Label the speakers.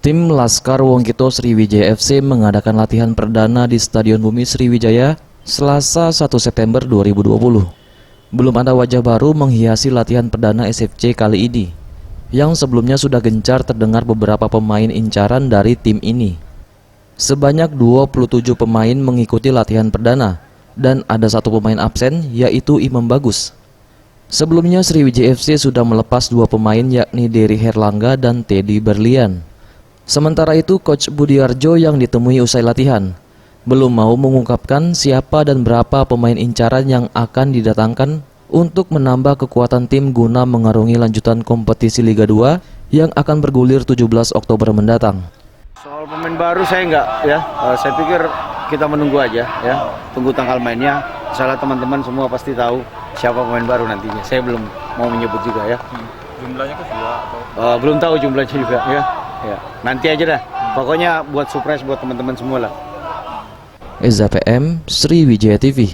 Speaker 1: Tim Laskar Wongkito Sriwijaya FC mengadakan latihan perdana di Stadion Bumi Sriwijaya Selasa 1 September 2020. Belum ada wajah baru menghiasi latihan perdana SFC kali ini. Yang sebelumnya sudah gencar terdengar beberapa pemain incaran dari tim ini. Sebanyak 27 pemain mengikuti latihan perdana dan ada satu pemain absen, yaitu Imam Bagus. Sebelumnya Sriwijaya FC sudah melepas dua pemain, yakni Dery Herlangga dan Teddy Berlian. Sementara itu, Coach Budiarjo yang ditemui usai latihan belum mau mengungkapkan siapa dan berapa pemain incaran yang akan didatangkan untuk menambah kekuatan tim guna mengarungi lanjutan kompetisi Liga 2 yang akan bergulir 17 Oktober mendatang.
Speaker 2: Soal pemain baru saya enggak ya, saya pikir kita menunggu aja ya, tunggu tanggal mainnya. Salah teman-teman semua pasti tahu siapa pemain baru nantinya. Saya belum mau menyebut juga ya.
Speaker 3: Jumlahnya ke dua atau?
Speaker 2: Belum tahu jumlahnya juga ya. Ya, nanti aja dah. Pokoknya buat surprise buat teman-teman semua lah.
Speaker 1: Eza PM, Sriwijaya TV.